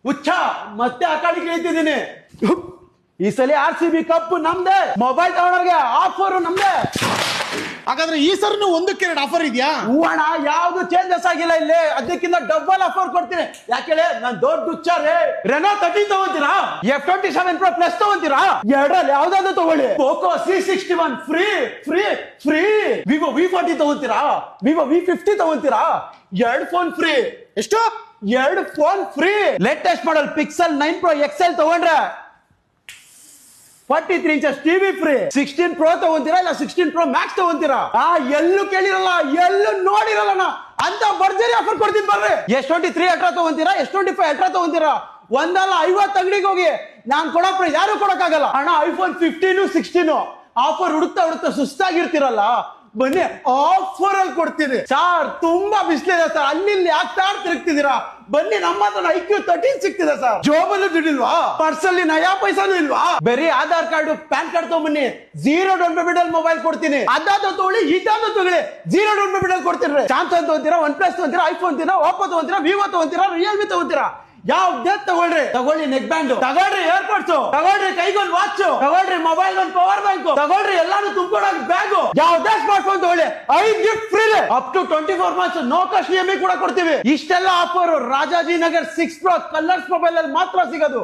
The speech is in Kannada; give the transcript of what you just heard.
ಹುಚ್ಚ ಮತ್ತೆ ಆ ಕಡೆ ಕೇಳ್ತಿದ್ದೀನಿ. ಈ ಸಲ RCB ಕಪ್ ನಮ್ದೆ, ಮೊಬೈಲ್ ತಗೊಂಡ್ರಿಗೆ ಆಫರ್ ನಮ್ದೆ. ಹಾಗಾದ್ರೆ ಈ ಸರ್ನು ಒಂದಕ್ಕೆ 2 ಆಫರ್ ಇದೆಯಾ? ಹೂವಣ, ಯಾವ್ದು ಚೇಂಜಸ್ ಆಗಿಲ್ಲ ಇಲ್ಲಿ, ಅದಕ್ಕಿಂತ ಡಬಲ್ ಆಫರ್ ಕೊಡ್ತೀನಿ. ಯಾಕೆಳೆ ನಾನ್ ದೊಡ್ಡ ಹುಚ್ಚಾರೆ. ರೆನೋ 13 ತಗೊಂತೀರಾ, F27 Pro Plus ತಗೊಂತೀರಾ, ಎರಡರಲ್ಲಿ ಯಾವ್ದಾದ್ರು ತಗೊಳ್ಳಿ. Poco C61 free free free. Vivo V40 ತಗೊಂತೀರಾ, ವಿವೋ V50 ತಗೊಂತೀರಾ, 2 ಫೋನ್ ಫ್ರೀ. ಎಷ್ಟು? 2 phone free. Latest model Pixel 9 Pro XL ತಗೊಂಡ್ರೆ 43 inches ಟಿವಿ ಫ್ರೀ. 16 Pro ತಗೊಂತೀರಾ ಇಲ್ಲ 16 Pro Max ತಗೊಂತೀರಾ, ಎಲ್ಲೂ ಕೇಳಿರಲ್ಲ, ಎಲ್ಲೂ ನೋಡಿರಲ್ಲ ಅಂತ ಭರ್ಜರಿ ಆಫರ್ ಕೊಡ್ತೀನಿ ಬರ್ರಿ. S23 Ultra ತಗೊಂತೀರಾ, S25 Ultra ತಗೊಂತೀರಾ, ಒಂದಲ್ಲ 50 ಅಂಗಡಿಗೆ ಹೋಗಿ ನಾನ್ ಕೊಡೋ ಪ್ರೈಸ್ ಯಾರು ಕೊಡಕ್ಕಾಗಲ್ಲ ಅಣ್ಣ. iPhone 15 16 ಆಫರ್ ಹುಡುಕ್ತಾ ಸುಸ್ತಾಗಿರ್ತೀರಲ್ಲ, ಬನ್ನಿ ಆಫರ್ ಅಲ್ಲಿ ಕೊಡ್ತೀನಿ ಸರ್. ತುಂಬಾ ಬಿಸಿಲಿದೆ ಸರ್, ಅಲ್ಲಿ ಯಾಕೆ ಸಾರ್ ತಿರುಗ್ತಿದ್ದೀರಾ, ಬನ್ನಿ ನಮ್ಮ ಹತ್ರ IQ 13 ಸಿಗ್ತಿದೆ ಸರ್. ಜೋಬಲ್ಲೂ ದುಡ್ಡಿಲ್ವಾ, ಪರ್ಸಲ್ಲಿ ನಯಾ ಪೈಸಾನು ಇಲ್ವಾ, ಬರೀ ಆಧಾರ್ ಕಾರ್ಡ್ ಪ್ಯಾನ್ ಕಾರ್ಡ್ ತಗೊಂಬನ್ನಿ, 0 ಡೌನ್ ಪೇಮೆಂಟ್ ಅಲ್ಲಿ ಮೊಬೈಲ್ ಕೊಡ್ತೀನಿ. ಅದಾದ ತಗೊಳ್ಳಿ, ಇದಾದ ತಗೊಳ್ಳಿ, 0 ಡೌನ್ ಪೇಮೆಂಟ್ ಅಲ್ಲಿ ಕೊಡ್ತೀನಿ. ಸ್ಯಾಮ್ಸಂಗ್ ತಗೊಂತೀರಾ, OnePlus ತಗೊಂತೀರಾ, ಐಫೋನ್ ತಗೊಂತೀರಾ, ಓಪೋ ತಗೊಂತೀರಾ, ವಿವೋ ತಗೊಂತೀರಾ, ರಿಯಲ್ಮಿ ತಗೊಂತೀರಾ, ಯಾವ್ದೇ ತಗೊಳ್ಳಿ ನೆಕ್ ಬ್ಯಾಂಡ್ ತಗೊಳ್ರಿ, ಏರ್ಪೋರ್ಟ್ಸ್ ತಗೊಳ್ರಿ, ಕೈಗೊಂದು ವಾಚ್ ತಗೊಳ್ರಿ, ಮೊಬೈಲ್ ಒಂದು ಪವರ್ ಬ್ಯಾಂಕ್ ತಗೊಳ್ರಿ, ಎಲ್ಲಾನು ತುಂಬಿಕೊಡಕ್ ಬ್ಯಾಗ್, ಯಾವ್ದೇ ಸ್ಮಾರ್ಟ್ ಫೋನ್ ತಗೊಳ್ಳಿ 5 gift free. Up to 24 months no cost EMI ಕೂಡ ಕೊಡ್ತೀವಿ. ಇಷ್ಟೆಲ್ಲ offer Rajajinagar 6 Pro colours mobile ಅಲ್ಲಿ ಮಾತ್ರ ಸಿಗೋದು.